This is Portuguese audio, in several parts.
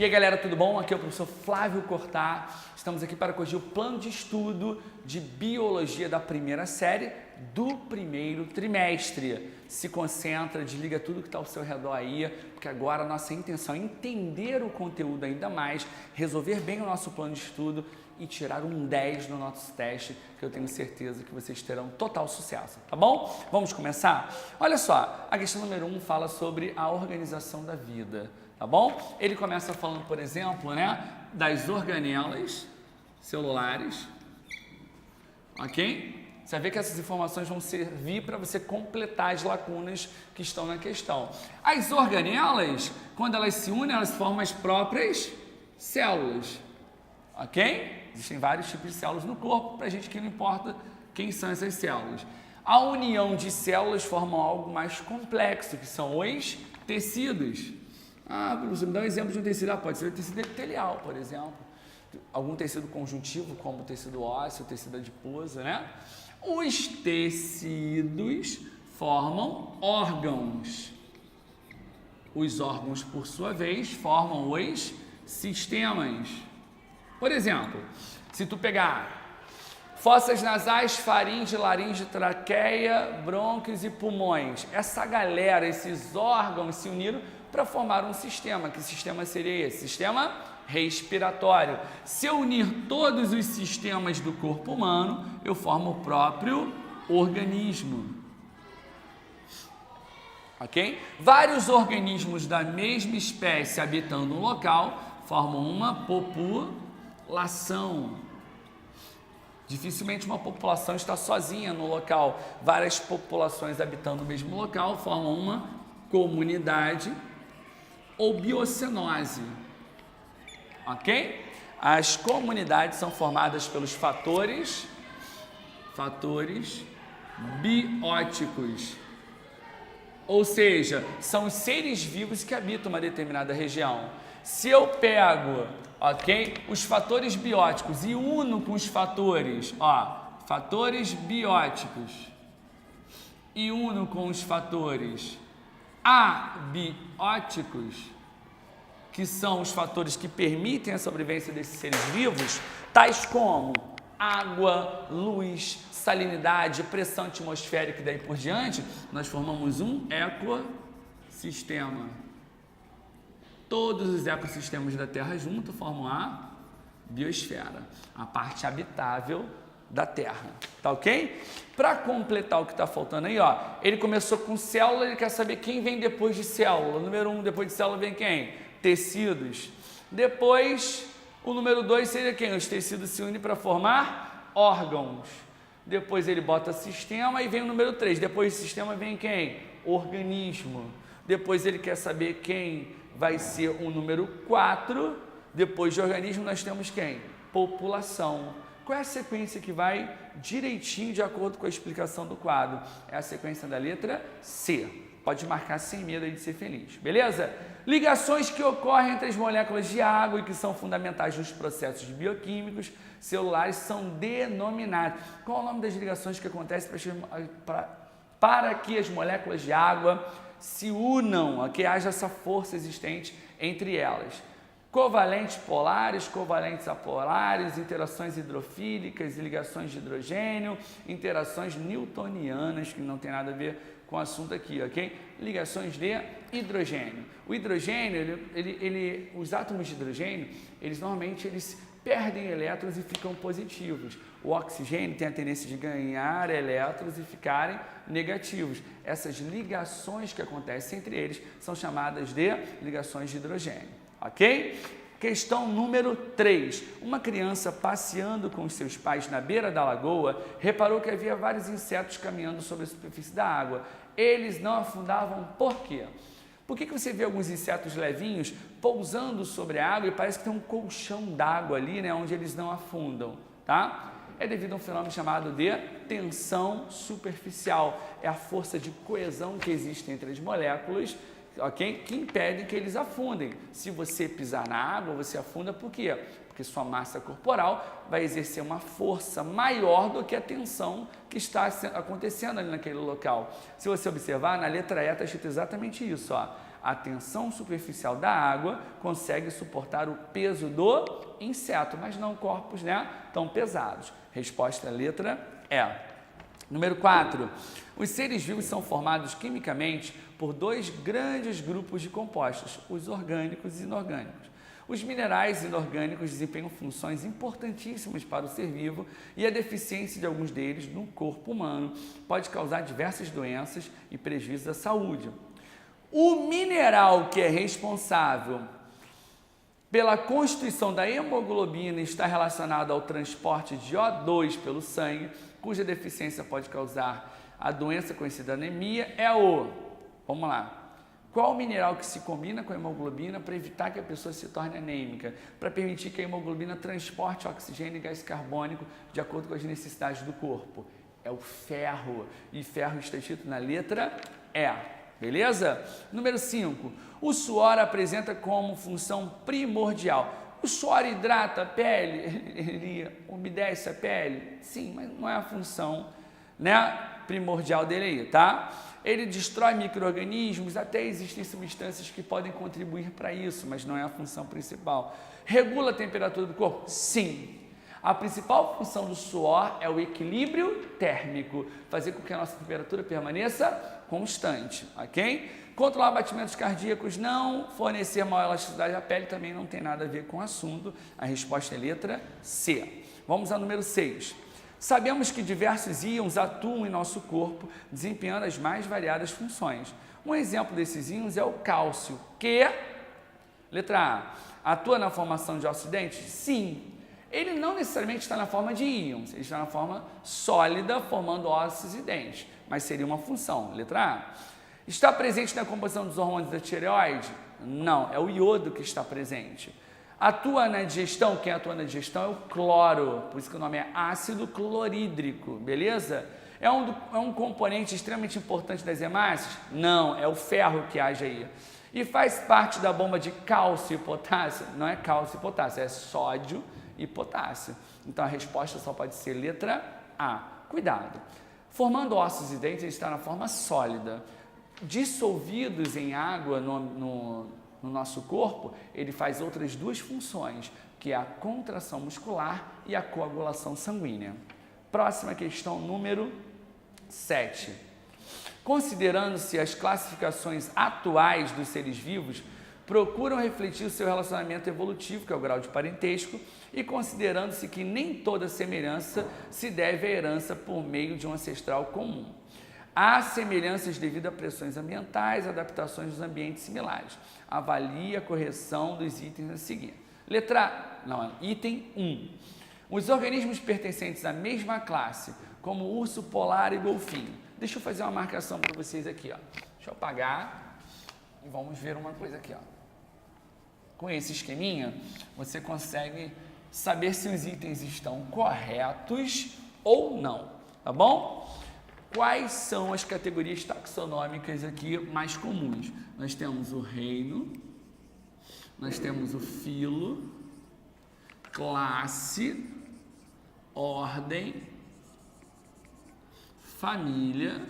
E aí galera, tudo bom? Aqui é o professor Flávio Cortá. Estamos aqui para corrigir o plano de estudo de Biologia da primeira série do primeiro trimestre. Se concentra, desliga tudo que está ao seu redor aí, porque agora a nossa intenção é entender o conteúdo ainda mais, resolver bem o nosso plano de estudo e tirar um 10 no nosso teste, que eu tenho certeza que vocês terão total sucesso, tá bom? Vamos começar? Olha só, a questão número 1 fala sobre a organização da vida, tá bom? Ele começa falando, por exemplo, das organelas celulares, ok? Você vai ver que essas informações vão servir para você completar as lacunas que estão na questão. As organelas, quando elas se unem, elas formam as próprias células, ok? Existem vários tipos de células no corpo, para a gente que não importa quem são essas células. A união de células forma algo mais complexo, que são os tecidos. Professor, me dá um exemplo de um tecido. Pode ser o tecido epitelial, por exemplo. Algum tecido conjuntivo, como o tecido ósseo, o tecido adiposo, Os tecidos formam órgãos. Os órgãos, por sua vez, formam os sistemas. Por exemplo, se tu pegar fossas nasais, faringe, laringe, traqueia, brônquios e pulmões, essa galera, esses órgãos se uniram para formar um sistema. Que sistema seria esse? Sistema respiratório. Se eu unir todos os sistemas do corpo humano, eu formo o próprio organismo. Ok? Vários organismos da mesma espécie habitando um local formam uma população. Dificilmente uma população está sozinha no local. Várias populações habitando o mesmo local formam uma comunidade ou biocenose. Ok? As comunidades são formadas pelos fatores bióticos. Ou seja, são os seres vivos que habitam uma determinada região. Se eu pego, os fatores bióticos e uno com os fatores, fatores bióticos e uno com os fatores abióticos, que são os fatores que permitem a sobrevivência desses seres vivos, tais como água, luz, salinidade, pressão atmosférica e daí por diante, nós formamos um ecossistema. Todos os ecossistemas da Terra juntos formam a biosfera, a parte habitável da Terra, tá ok? Para completar o que está faltando aí, ele começou com célula, ele quer saber quem vem depois de célula. O número 1, depois de célula, vem quem? Tecidos. Depois, o número 2 seria quem? Os tecidos se unem para formar órgãos. Depois ele bota sistema e vem o número 3. Depois do sistema vem quem? Organismo. Depois ele quer saber quem vai ser o número 4. Depois de organismo nós temos quem? População. Qual é a sequência que vai direitinho de acordo com a explicação do quadro? É a sequência da letra C. Pode marcar sem medo aí de ser feliz, beleza? Ligações que ocorrem entre as moléculas de água e que são fundamentais nos processos bioquímicos celulares são denominadas. Qual é o nome das ligações que acontecem para que as moléculas de água se unam, que haja essa força existente entre elas? Covalentes polares, covalentes apolares, interações hidrofílicas e ligações de hidrogênio, interações newtonianas, que não tem nada a ver com o assunto aqui, ok? Ligações de hidrogênio. O hidrogênio, os átomos de hidrogênio, normalmente perdem elétrons e ficam positivos. O oxigênio tem a tendência de ganhar elétrons e ficarem negativos. Essas ligações que acontecem entre eles são chamadas de ligações de hidrogênio. Ok? Questão número 3. Uma criança passeando com os seus pais na beira da lagoa reparou que havia vários insetos caminhando sobre a superfície da água. Eles não afundavam por quê? Por que você vê alguns insetos levinhos pousando sobre a água e parece que tem um colchão d'água ali, onde eles não afundam, tá? É devido a um fenômeno chamado de tensão superficial. É a força de coesão que existe entre as moléculas, que impedem que eles afundem. Se você pisar na água, você afunda por quê? Porque sua massa corporal vai exercer uma força maior do que a tensão que está acontecendo ali naquele local. Se você observar, na letra E está escrito exatamente isso. A tensão superficial da água consegue suportar o peso do inseto, mas não corpos, né, tão pesados. Resposta letra E. Número 4. Os seres vivos são formados quimicamente por dois grandes grupos de compostos, os orgânicos e inorgânicos. Os minerais inorgânicos desempenham funções importantíssimas para o ser vivo e a deficiência de alguns deles no corpo humano pode causar diversas doenças e prejuízos à saúde. O mineral que é responsável pela constituição da hemoglobina está relacionado ao transporte de O2 pelo sangue, cuja deficiência pode causar a doença conhecida anemia, é o... Vamos lá. Qual o mineral que se combina com a hemoglobina para evitar que a pessoa se torne anêmica, para permitir que a hemoglobina transporte oxigênio e gás carbônico de acordo com as necessidades do corpo? É o ferro, e ferro está escrito na letra E, beleza? Número 5, o suor apresenta como função primordial. O suor hidrata a pele, ele umedece a pele? Sim, mas não é a função, né, primordial dele aí, tá? Ele destrói micro-organismos, até existem substâncias que podem contribuir para isso, mas não é a função principal. Regula a temperatura do corpo? Sim. A principal função do suor é o equilíbrio térmico, fazer com que a nossa temperatura permaneça constante, ok? Controlar batimentos cardíacos não, fornecer maior elasticidade à pele também não tem nada a ver com o assunto. A resposta é letra C. Vamos ao número 6. Sabemos que diversos íons atuam em nosso corpo, desempenhando as mais variadas funções. Um exemplo desses íons é o cálcio, que, letra A, atua na formação de ossos e dentes? Sim. Ele não necessariamente está na forma de íons, ele está na forma sólida, formando ossos e dentes, mas seria uma função, letra A. Está presente na composição dos hormônios da tireoide? Não, é o iodo que está presente. Atua na digestão? Quem atua na digestão é o cloro, por isso que o nome é ácido clorídrico, beleza? É um componente extremamente importante das hemácias? Não, é o ferro que age aí. E faz parte da bomba de cálcio e potássio? Não é cálcio e potássio, é sódio e potássio. Então a resposta só pode ser letra A. Cuidado. Formando ossos e dentes, ele está na forma sólida. Dissolvidos em água no nosso corpo, ele faz outras duas funções, que é a contração muscular e a coagulação sanguínea. Próxima questão, número 7. Considerando-se as classificações atuais dos seres vivos, procuram refletir o seu relacionamento evolutivo, que é o grau de parentesco, e considerando-se que nem toda semelhança se deve à herança por meio de um ancestral comum. Há semelhanças devido a pressões ambientais, adaptações dos ambientes similares. Avalie a correção dos itens a seguir. Item 1. Os organismos pertencentes à mesma classe, como urso polar e golfinho. Deixa eu fazer uma marcação para vocês aqui, ó. Deixa eu apagar e vamos ver uma coisa aqui, ó. Com esse esqueminha, você consegue saber se os itens estão corretos ou não, tá bom? Quais são as categorias taxonômicas aqui mais comuns? Nós temos o reino, nós temos o filo, classe, ordem, família,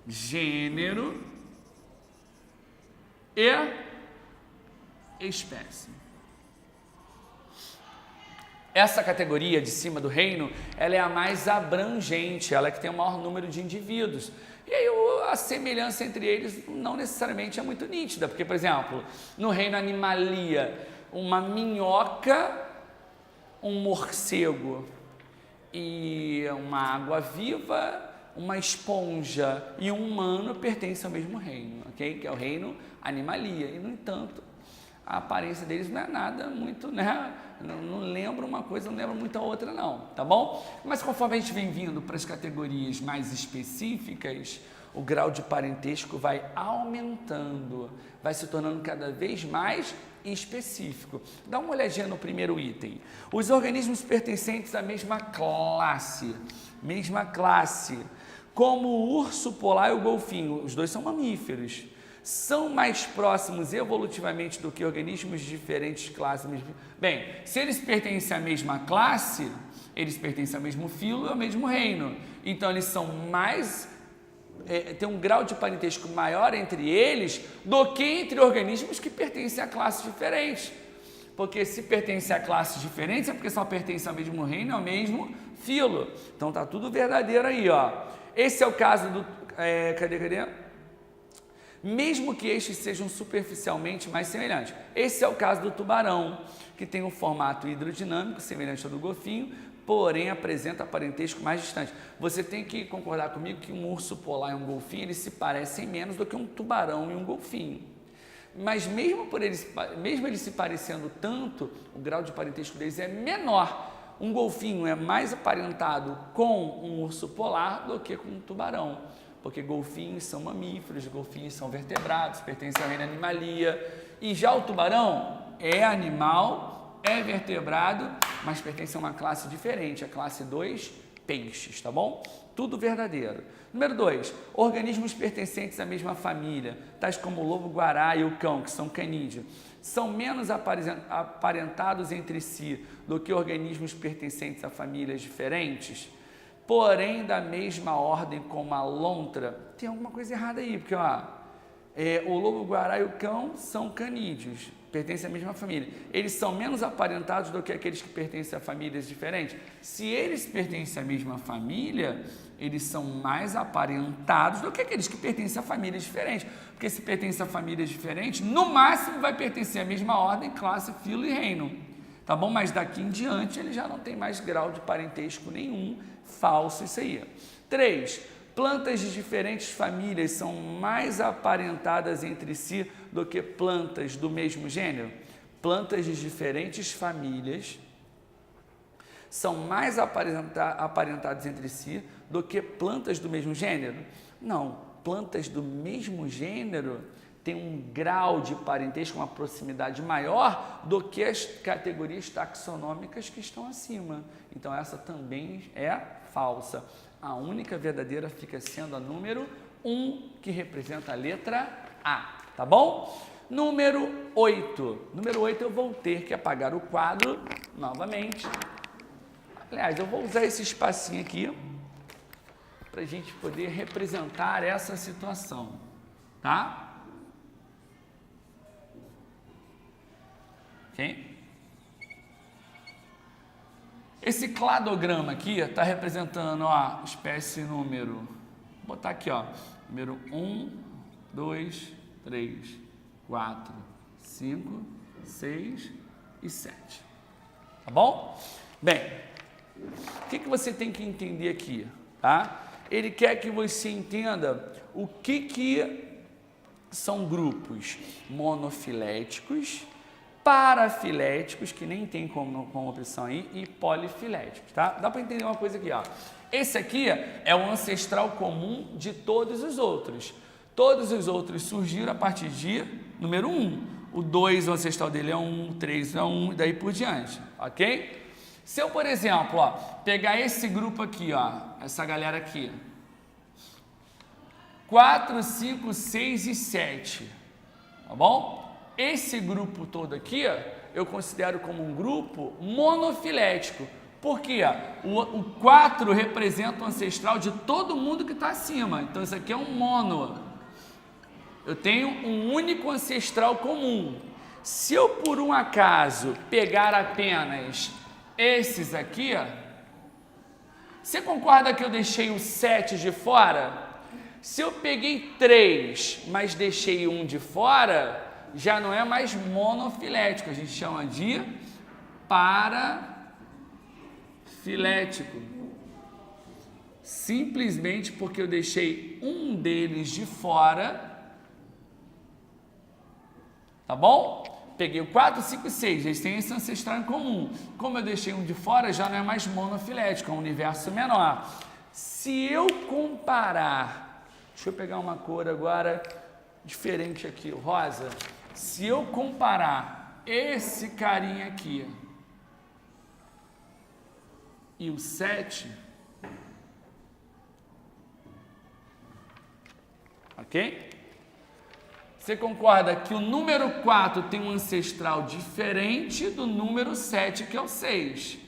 gênero e espécie. Essa categoria de cima do reino, ela é a mais abrangente, ela é que tem o maior número de indivíduos. E aí a semelhança entre eles não necessariamente é muito nítida, porque, por exemplo, no reino animalia, uma minhoca, um morcego e uma água-viva, uma esponja e um humano pertencem ao mesmo reino, ok? Que é o reino animalia. E, no entanto, a aparência deles não é nada muito, né? Não lembra uma coisa, não lembra muito a outra, não, tá bom? Mas conforme a gente vem vindo para as categorias mais específicas, o grau de parentesco vai aumentando, vai se tornando cada vez mais específico. Dá uma olhadinha no primeiro item. Os organismos pertencentes à mesma classe, como o urso polar e o golfinho, os dois são mamíferos, são mais próximos evolutivamente do que organismos de diferentes classes. Bem, se eles pertencem à mesma classe, eles pertencem ao mesmo filo e ao mesmo reino. Então, eles são mais tem um grau de parentesco maior entre eles do que entre organismos que pertencem a classes diferentes. Porque se pertence a classes diferentes é porque só pertence ao mesmo reino, ao mesmo filo. Então tá tudo verdadeiro aí, ó. Esse é o caso do... cadê? Mesmo que estes sejam superficialmente mais semelhantes. Esse é o caso do tubarão, que tem um formato hidrodinâmico semelhante ao do golfinho, porém apresenta parentesco mais distante. Você tem que concordar comigo que um urso polar e um golfinho, eles se parecem menos do que um tubarão e um golfinho. Mas mesmo eles se parecendo tanto, o grau de parentesco deles é menor. Um golfinho é mais aparentado com um urso polar do que com um tubarão, porque golfinhos são mamíferos, golfinhos são vertebrados, pertencem ao reino animalia, e já o tubarão é animal, é vertebrado, mas pertence a uma classe diferente, a classe 2, peixes, tá bom? Tudo verdadeiro. Número 2, organismos pertencentes à mesma família, tais como o lobo-guará e o cão, que são canídeos, são menos aparentados entre si do que organismos pertencentes a famílias diferentes, porém da mesma ordem como a lontra. Tem alguma coisa errada aí, porque ó, o lobo-guará e o cão são canídeos, pertencem à mesma família. Eles são menos aparentados do que aqueles que pertencem a famílias diferentes. Se eles pertencem à mesma família, eles são mais aparentados do que aqueles que pertencem a famílias diferentes. Porque se pertence a famílias diferentes, no máximo vai pertencer à mesma ordem, classe, filo e reino. Tá bom? Mas daqui em diante ele já não tem mais grau de parentesco nenhum. Falso isso aí. 3. Plantas de diferentes famílias são mais aparentadas entre si do que plantas do mesmo gênero. Plantas de diferentes famílias são mais aparentadas entre si do que plantas do mesmo gênero? Não, plantas do mesmo gênero têm um grau de parentesco, uma proximidade maior do que as categorias taxonômicas que estão acima. Então essa também é falsa. A única verdadeira fica sendo a número 1, que representa a letra A, tá bom? Número 8. Número 8 eu vou ter que apagar o quadro novamente. Aliás, eu vou usar esse espacinho aqui para a gente poder representar essa situação, tá? Ok? Esse cladograma aqui está representando, ó, espécie número, vou botar aqui, ó, número 1, 2, 3, 4, 5, 6 e 7, tá bom? Bem, o que você tem que entender aqui, tá? Ele quer que você entenda o que são grupos monofiléticos, parafiléticos, que nem tem como opção aí, e polifiléticos, tá? Dá para entender uma coisa aqui, ó. Esse aqui é o ancestral comum de todos os outros. Todos os outros surgiram a partir de número 1. O 2, o ancestral dele é 1, o 3 é 1 e daí por diante, ok? Se eu, por exemplo, ó, pegar esse grupo aqui, ó, essa galera aqui, 4, 5, 6 e 7, tá bom? Esse grupo todo aqui, ó, eu considero como um grupo monofilético. Por quê? O 4 representa o ancestral de todo mundo que está acima. Então, isso aqui é um mono. Eu tenho um único ancestral comum. Se eu, por um acaso, pegar apenas esses aqui, ó, você concorda que eu deixei o 7 de fora? Se eu peguei 3, mas deixei 1 de fora, já não é mais monofilético, a gente chama de parafilético. Simplesmente porque eu deixei um deles de fora, tá bom? Peguei o 4, 5 e 6, eles têm esse ancestral em comum. Como eu deixei um de fora, já não é mais monofilético, é um universo menor. Se eu comparar, deixa eu pegar uma cor agora diferente aqui, o rosa. Se eu comparar esse carinha aqui e o 7, ok? Você concorda que o número 4 tem um ancestral diferente do número 7, que é o 6.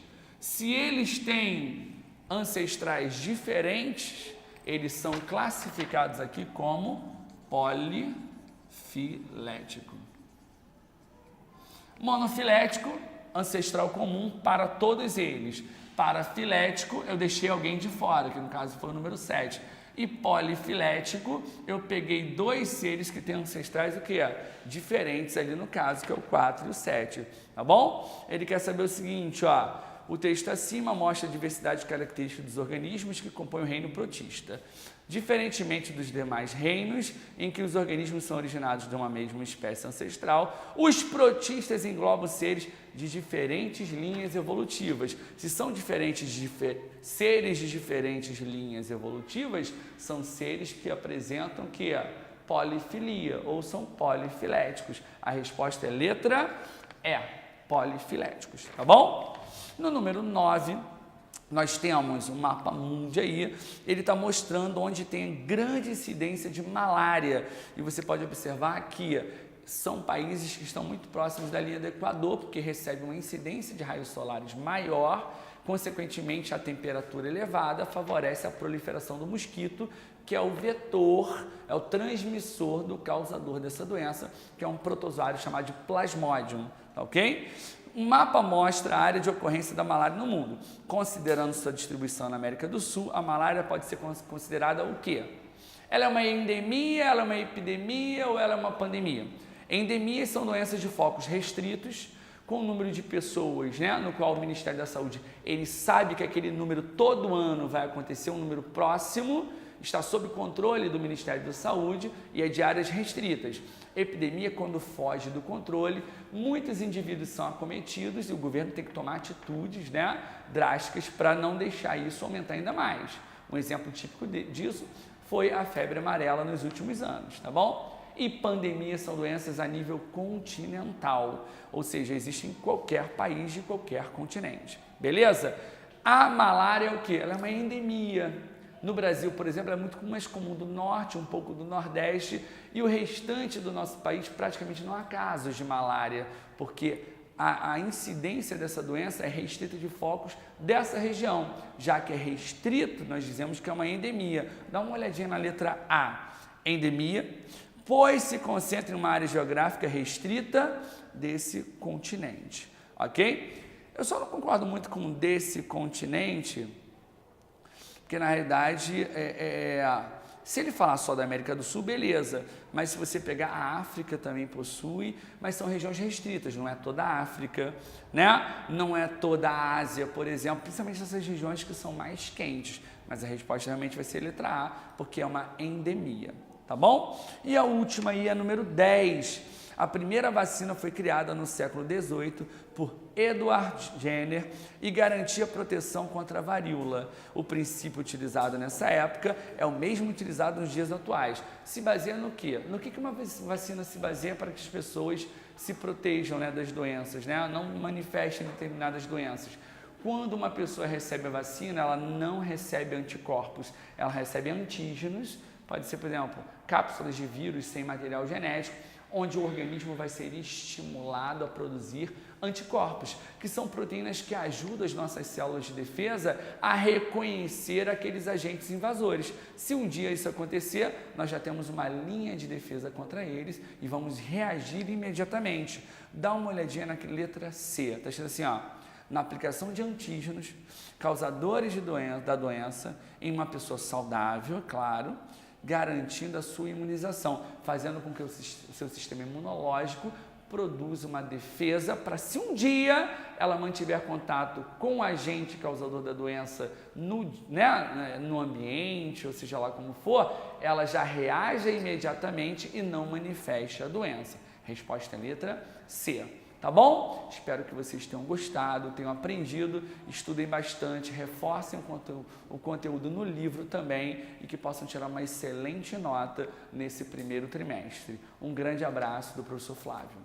Se eles têm ancestrais diferentes, eles são classificados aqui como polifilético. Monofilético, ancestral comum para todos eles. Parafilético, eu deixei alguém de fora, que no caso foi o número 7. E polifilético, eu peguei 2 seres que têm ancestrais o quê? Diferentes ali no caso, que é o 4 e o 7, tá bom? Ele quer saber o seguinte, ó, o texto acima mostra a diversidade de características dos organismos que compõem o reino protista. Diferentemente dos demais reinos, em que os organismos são originados de uma mesma espécie ancestral, os protistas englobam seres de diferentes linhas evolutivas. Se são seres de diferentes linhas evolutivas, são seres que apresentam que polifilia, ou são polifiléticos. A resposta é letra E, polifiléticos, tá bom? No número 9, nós temos um mapa mundi aí, ele está mostrando onde tem grande incidência de malária. E você pode observar que são países que estão muito próximos da linha do Equador, porque recebem uma incidência de raios solares maior, consequentemente a temperatura elevada favorece a proliferação do mosquito, que é o vetor, é o transmissor do causador dessa doença, que é um protozoário chamado de Plasmodium, tá ok? O mapa mostra a área de ocorrência da malária no mundo. Considerando sua distribuição na América do Sul, a malária pode ser considerada o quê? Ela é uma endemia, ela é uma epidemia ou ela é uma pandemia? Endemias são doenças de focos restritos, com o número de pessoas, né, no qual o Ministério da Saúde ele sabe que aquele número todo ano vai acontecer, um número próximo, está sob controle do Ministério da Saúde e é de áreas restritas. Epidemia, quando foge do controle, muitos indivíduos são acometidos e o governo tem que tomar atitudes, né, drásticas para não deixar isso aumentar ainda mais. Um exemplo típico disso foi a febre amarela nos últimos anos, tá bom? E pandemias são doenças a nível continental, ou seja, existem em qualquer país de qualquer continente, beleza? A malária é o quê? Ela é uma endemia. No Brasil, por exemplo, é muito mais comum do norte, um pouco do nordeste, e o restante do nosso país praticamente não há casos de malária, porque a incidência dessa doença é restrita de focos dessa região. Já que é restrito, nós dizemos que é uma endemia. Dá uma olhadinha na letra A. Endemia, pois se concentra em uma área geográfica restrita desse continente, ok? Eu só não concordo muito com desse continente, porque na realidade, se ele falar só da América do Sul, beleza, mas se você pegar a África também possui, mas são regiões restritas, não é toda a África, né? Não é toda a Ásia, por exemplo, principalmente essas regiões que são mais quentes, mas a resposta realmente vai ser letra A, porque é uma endemia, tá bom? E a última aí é a número 10. A primeira vacina foi criada no século XVIII por Edward Jenner e garantia proteção contra a varíola. O princípio utilizado nessa época é o mesmo utilizado nos dias atuais. Se baseia no quê? No que uma vacina se baseia para que as pessoas se protejam, né, das doenças, né? Não manifestem determinadas doenças. Quando uma pessoa recebe a vacina, ela não recebe anticorpos, ela recebe antígenos, pode ser, por exemplo, cápsulas de vírus sem material genético, onde o organismo vai ser estimulado a produzir anticorpos, que são proteínas que ajudam as nossas células de defesa a reconhecer aqueles agentes invasores. Se um dia isso acontecer, nós já temos uma linha de defesa contra eles e vamos reagir imediatamente. Dá uma olhadinha na letra C, está escrito assim, ó, na aplicação de antígenos causadores da doença em uma pessoa saudável, claro, garantindo a sua imunização, fazendo com que o seu sistema imunológico produza uma defesa para, se um dia ela mantiver contato com o agente causador da doença no ambiente, ou seja lá como for, ela já reaja imediatamente e não manifeste a doença. Resposta é letra C. Tá bom? Espero que vocês tenham gostado, tenham aprendido, estudem bastante, reforcem o conteúdo no livro também e que possam tirar uma excelente nota nesse primeiro trimestre. Um grande abraço do professor Flávio.